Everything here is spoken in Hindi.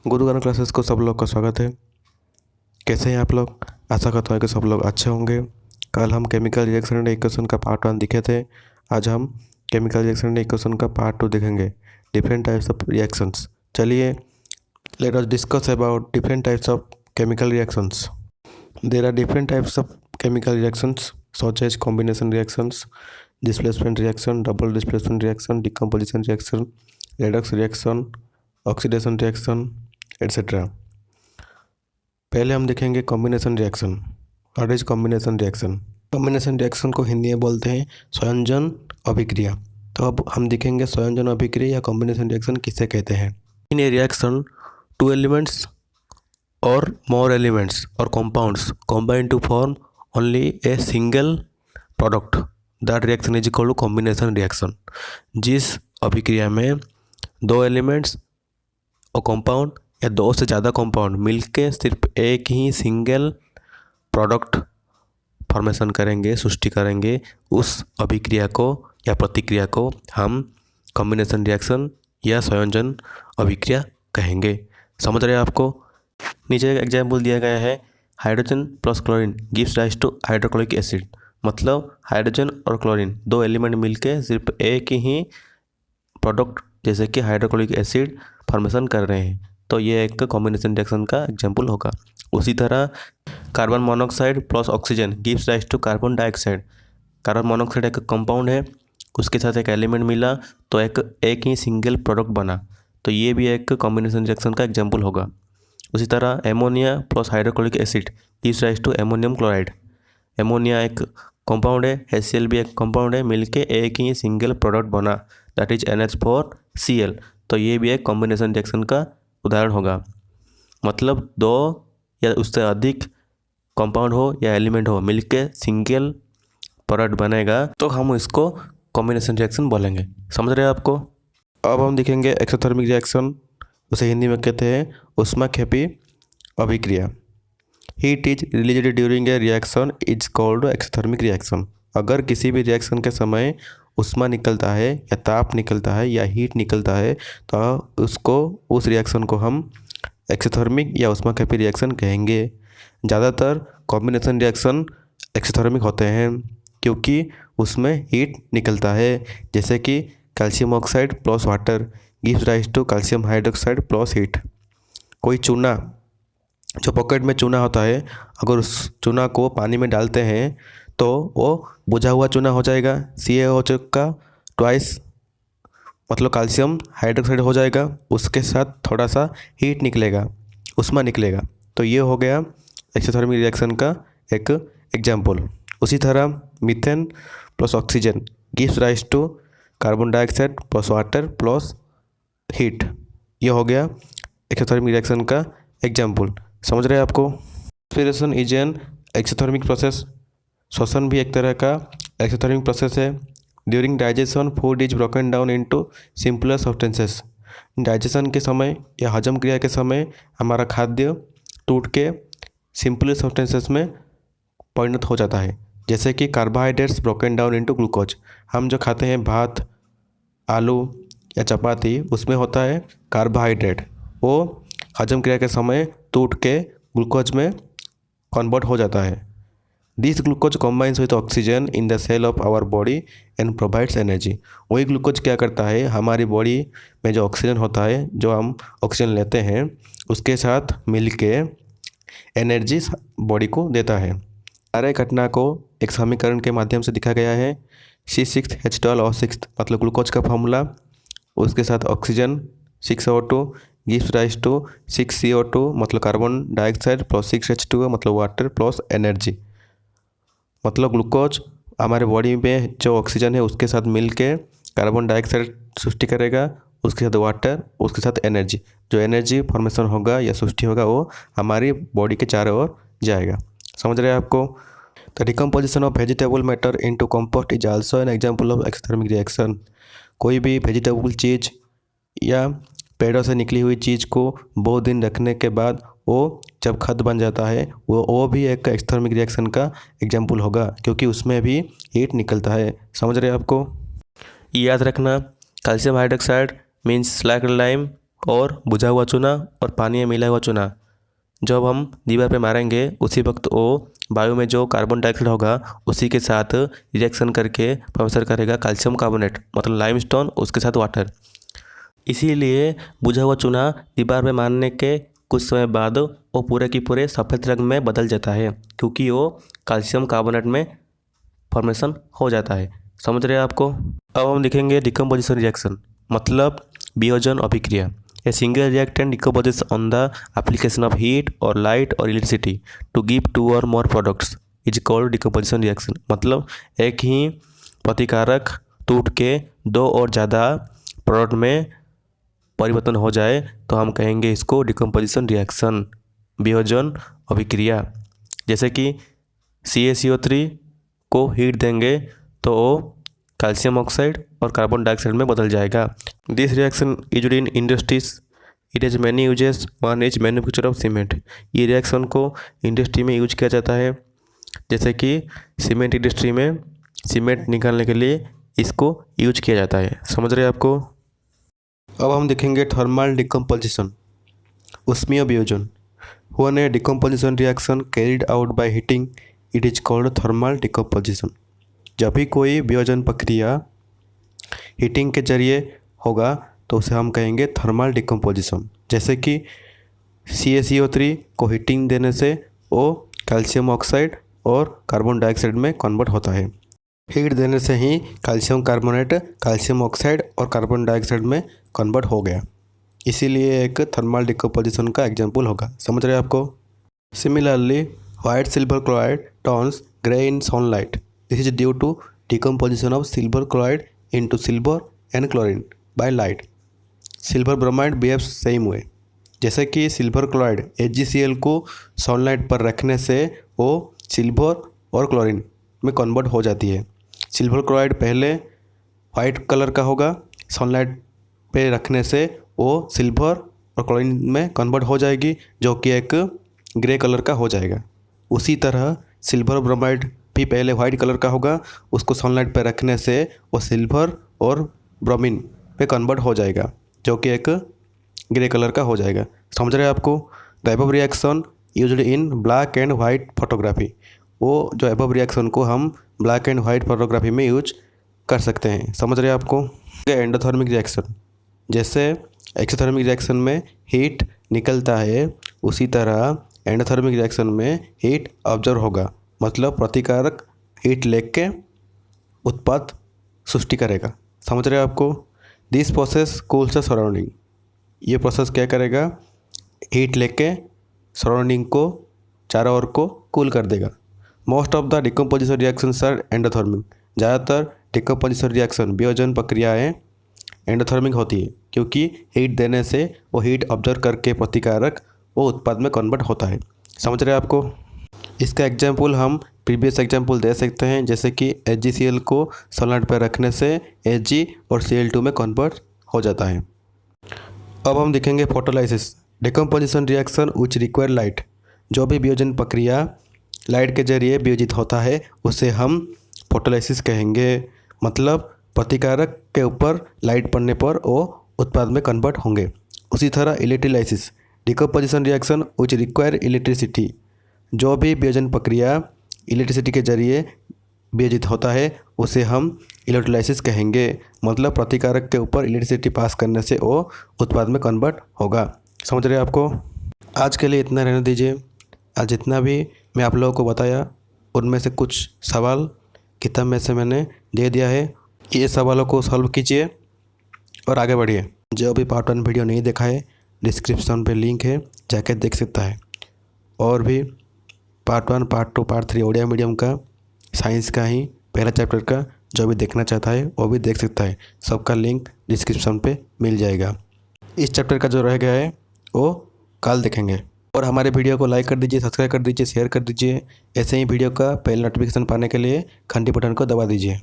गुरु ज्ञान क्लासेस को सब लोग का स्वागत है। कैसे हैं आप लोग? आशा करता हूँ कि सब लोग अच्छे होंगे। कल हम केमिकल रिएक्शन एंड इक्वेशन का पार्ट 1 दिखे थे। आज हम केमिकल रिएक्शन एंड इक्वेशन का पार्ट 2 देखेंगे, डिफरेंट टाइप्स ऑफ रिएक्शंस। चलिए, let us discuss about different types of chemical reactions. There are different types of chemical reactions such as combination reactions, displacement reaction, double displacement reaction, decomposition reaction, redox reaction, oxidation reaction, etc. पहले हम देखेंगे combination reaction. What is combination reaction? Combination reaction को हिंदी में बोलते हैं संयोजन अभिक्रिया। तो अब हम देखेंगे संयोजन अभिक्रिया या कॉम्बिनेशन रिएक्शन किसे कहते हैं। इन ए रिएक्शन टू एलिमेंट्स और मोर एलिमेंट्स और compounds combine to form only a single product, that reaction is equal to combination reaction। जिस अभिक्रिया में दो एलिमेंट्स और कंपाउंड या दो से ज़्यादा कंपाउंड मिलके सिर्फ एक ही सिंगल प्रोडक्ट फॉर्मेशन करेंगे, सृष्टि करेंगे, उस अभिक्रिया को या प्रतिक्रिया को हम कॉम्बिनेशन रिएक्शन या संयोजन अभिक्रिया कहेंगे। समझ रहे हैं आपको? नीचे एक एग्जाम्पल दिया गया है, hydrogen plus chlorine gives rise to hydrochloric acid. मतलब हाइड्रोजन और क्लोरीन दो एलिमेंट मिलके सिर्फ एक ही प्रोडक्ट जैसे कि हाइड्रोक्लोरिक एसिड फॉर्मेशन कर रहे हैं, तो ये एक कॉम्बिनेशन रिएक्शन का एग्जाम्पल होगा। उसी तरह carbon monoxide plus oxygen gives rise to carbon dioxide. Carbon monoxide एक कंपाउंड है, उसके साथ एक एलिमेंट मिला तो एक ही सिंगल प्रोडक्ट बना, तो ये भी एक कॉम्बिनेशन रिएक्शन का एग्जाम्पल होगा। उसी तरह ammonia plus hydrochloric acid gives rise to ammonium chloride. Ammonia एक कंपाउंड है, HCl भी एक कंपाउंड है, मिलके एक ही सिंगल प्रोडक्ट बना, दैट इज NH4Cl। तो ये भी एक कॉम्बिनेशन रिएक्शन का उदाहरण होगा। मतलब दो या उससे अधिक कंपाउंड हो या एलिमेंट हो मिलके सिंगल प्रोडक्ट बनेगा, तो हम इसको कॉम्बिनेशन रिएक्शन बोलेंगे। समझ रहे हैं आपको? अब हम देखेंगे एक्सोथर्मिक रिएक्शन, उसे हिंदी में कहते हैं ऊष्माक्षेपी अभिक्रिया। Heat is released during a reaction is called exothermic reaction. अगर किसी भी रिएक्शन के समय ऊष्मा निकलता है या ताप निकलता है या हीट निकलता है तो उस रिएक्शन को हम एक्सोथर्मिक या ऊष्माक्षेपी रिएक्शन कहेंगे। ज़्यादातर कॉम्बिनेशन रिएक्शन एक्सोथर्मिक होते हैं क्योंकि उसमें हीट निकलता है, जैसे कि calcium oxide plus water gives rise to calcium hydroxide plus heat. कोई चूना, जो पॉकेट में चूना होता है, अगर उस चूना को पानी में डालते हैं तो वो बुझा हुआ चूना हो जाएगा, CaO का ट्वाइस, मतलब कैल्शियम हाइड्रोक्साइड हो जाएगा, उसके साथ थोड़ा सा हीट निकलेगा, ऊष्मा निकलेगा। तो ये हो गया एक्सोथर्मिक रिएक्शन का एक एग्जाम्पल। उसी तरह methane plus oxygen gives rise to carbon dioxide plus water plus heat. ये हो गया एक्सोथर्मिक रिएक्शन का एग्जाम्पल। समझ रहे हैं आपको? Respiration is an exothermic process. श्वसन भी एक तरह का एक्सोथर्मिक प्रोसेस है। During digestion food is broken down into simpler substances. Digestion के समय या हजम क्रिया के समय हमारा खाद्य टूट के सिंपलर सब्सटेंसेस में परिणत हो जाता है, जैसे कि carbohydrates broken down into glucose. हम जो खाते हैं भात, आलू या चपाती, उसमें होता है कार्बोहाइड्रेट, वो हजम क्रिया के समय टूट के ग्लूकोज में कन्वर्ट हो जाता है। This glucose combines with oxygen in the cell of our body and provides energy. वही ग्लूकोज क्या करता है, हमारी बॉडी में जो ऑक्सीजन होता है, जो हम ऑक्सीजन लेते हैं, उसके साथ मिलके एनर्जी बॉडी को देता है। सारे घटना को एक समीकरण के माध्यम से दिखा गया है। C6H12O6 मतलब ग्लूकोज का फॉर्मूला, उसके साथ oxygen 6O2 gives rise to 6CO2 मतलब कार्बन डाइऑक्साइड प्लस 6H2O मतलब वाटर प्लस एनर्जी। मतलब ग्लूकोज हमारे बॉडी में जो ऑक्सीजन है उसके साथ मिलके कार्बन डाइऑक्साइड सृष्टि करेगा, उसके साथ वाटर, उसके साथ एनर्जी। जो एनर्जी फॉर्मेशन होगा या सृष्टि होगा वो हमारी बॉडी के चारों ओर जाएगा। समझ रहे हैं आपको? The decomposition of vegetable matter into compost is also an example of exothermic reaction. कोई भी वेजिटेबल चीज़ या पेड़ों से निकली हुई चीज़ को बहुत दिन रखने के बाद वो जब खाद बन जाता है, वो भी एक एक्सोथर्मिक रिएक्शन का एग्जाम्पल होगा, क्योंकि उसमें भी हीट निकलता है। समझ रहे हैं आपको? याद रखना, calcium hydroxide means slag lime और बुझा हुआ चूना और पानी में मिला हुआ चूना जब हम दीवार पे मारेंगे उसी वक्त वो वायु में जो कार्बन डाइऑक्साइड होगा उसी के साथ रिएक्शन करके प्रोड्यूस करेगा कैल्शियम कार्बोनेट, मतलब लाइमस्टोन, उसके साथ वाटर। इसीलिए बुझा हुआ चूना दीवार पे मारने के कुछ समय बाद वो पूरे की पूरे सफ़ेद रंग में बदल जाता है, क्योंकि वो कैल्शियम कार्बोनेट में फॉर्मेशन हो जाता है। समझ रहे हैं आपको? अब हम लिखेंगे डिकम्पोजिशन रिएक्शन, मतलब वियोजन अभिक्रिया। A single reactant decomposes on the application of heat और लाइट और इलेक्ट्रिसिटी टू गिव 2 और more products is called decomposition reaction. मतलब एक ही प्रतिकारक टूट के 2 और ज़्यादा प्रोडक्ट में परिवर्तन हो जाए तो हम कहेंगे इसको डिकम्पोजिशन रिएक्शन, वियोजन अभिक्रिया। जैसे कि CaCO3 को हीट देंगे तो वो कैल्शियम ऑक्साइड और कार्बन डाइऑक्साइड में बदल जाएगा। This reaction used in industries, it has many uses, one is manufacture of cement. ये रिएक्शन को इंडस्ट्री में यूज किया जाता है, जैसे कि सीमेंट इंडस्ट्री में सीमेंट निकालने के लिए इसको यूज किया जाता है। समझ रहे हैं आपको? अब हम देखेंगे थर्मल डिकम्पोजिशन, उष्मीय वियोजन। When a decomposition reaction carried out by heating it is called thermal decomposition. जब भी कोई वियोजन प्रक्रिया हीटिंग के जरिए होगा तो उसे हम कहेंगे थर्मल डिकम्पोजिशन। जैसे कि CaCO3 को हीटिंग देने से वो कैल्शियम ऑक्साइड और कार्बन डाइऑक्साइड में कन्वर्ट होता है। हीट देने से ही कैल्शियम कार्बोनेट कैल्शियम ऑक्साइड और कार्बन डाइऑक्साइड में कन्वर्ट हो गया, इसीलिए एक थर्मल डिकम्पोजिशन का एग्जाम्पल होगा। समझ रहे हैं आपको? Similarly white silver chloride turns grey in sunlight, this is due to decomposition of silver chloride into silver and chlorine by light. Silver bromide behaves same way. जैसे कि सिल्वर क्लोराइड HgCl को सनलाइट पर रखने से वो सिल्वर और क्लोरीन में कन्वर्ट हो जाती है। सिल्वर क्लोराइड पहले वाइट कलर का होगा, सनलाइट पे रखने से वो सिल्वर और क्लोरीन में कन्वर्ट हो जाएगी, जो कि एक ग्रे कलर का हो जाएगा। उसी तरह सिल्वर ब्रोमाइड भी पहले वाइट कलर का होगा, उसको सनलाइट पे रखने से वो सिल्वर और ब्रोमीन पे कन्वर्ट हो जाएगा, जो कि एक ग्रे कलर का हो जाएगा। समझ रहे हैं आपको? The above reaction used in black and white photography, वो जो अबव रिएक्शन को हम ब्लैक एंड वाइट फोटोग्राफी में यूज कर सकते हैं। समझ रहे हैं आपको? एंडोथर्मिक रिएक्शन, जैसे एक्सोथर्मिक रिएक्शन में हीट निकलता है उसी तरह एंडोथर्मिक रिएक्शन में हीट ऑब्जर्व होगा, मतलब प्रतिकारक हीट लेके उत्पाद सृष्टि करेगा। समझ रहे हैं आपको? This process cools the surrounding, ये प्रोसेस क्या करेगा? हीट लेके सराउंडिंग को चारों ओर को कूल कर देगा। Most of the decomposition reactions are endothermic, ज़्यादातर डिकम्पोजिशन रिएक्शन वियोजन प्रक्रियाएँ एंडोथर्मिक होती है, क्योंकि हीट देने से वो हीट ऑब्जर्व करके प्रतिकारक वो उत्पाद में कन्वर्ट होता है। समझ रहे हैं आपको? इसका एग्जाम्पल हम प्रीवियस एग्जाम्पल दे सकते हैं, जैसे कि HgCl को सनलाइट पर रखने से Hg और Cl2 में कन्वर्ट हो जाता है। अब हम देखेंगे photolysis, decomposition reaction which require light. जो भी वियोजन प्रक्रिया लाइट के जरिए वियोजित होता है उसे हम फोटोलाइसिस कहेंगे, मतलब प्रतिकारक के ऊपर लाइट पड़ने पर वो उत्पाद में कन्वर्ट होंगे। उसी तरह electrolysis, decomposition reaction which require electricity. जो भी वियोजन प्रक्रिया इलेक्ट्रिसिटी के जरिए वियोजित होता है उसे हम इलेक्ट्रोलाइसिस कहेंगे, मतलब प्रतिकारक के ऊपर इलेक्ट्रिसिटी पास करने से वो उत्पाद में कन्वर्ट होगा। समझ रहे हैं आपको? आज के लिए इतना रहने दीजिए। आज जितना भी मैं आप लोगों को बताया उनमें से कुछ सवाल किताब में से मैंने दे दिया है, ये सवालों को सॉल्व कीजिए और आगे बढ़िए। जो भी पार्ट 1 वीडियो नहीं देखा है डिस्क्रिप्शन पे लिंक है, जाके देख सकता है। और भी part 1, part 2, part 3 Odia medium का साइंस का ही पहला चैप्टर का जो भी देखना चाहता है वो भी देख सकता है। सबका लिंक डिस्क्रिप्शन पे मिल जाएगा। इस चैप्टर का जो रह गया है वो कल देखेंगे। और हमारे वीडियो को लाइक कर दीजिए, सब्सक्राइब कर दीजिए, शेयर कर दीजिए। ऐसे ही वीडियो का पहले नोटिफिकेशन पाने के लिए घंटी बटन को दबा दीजिए।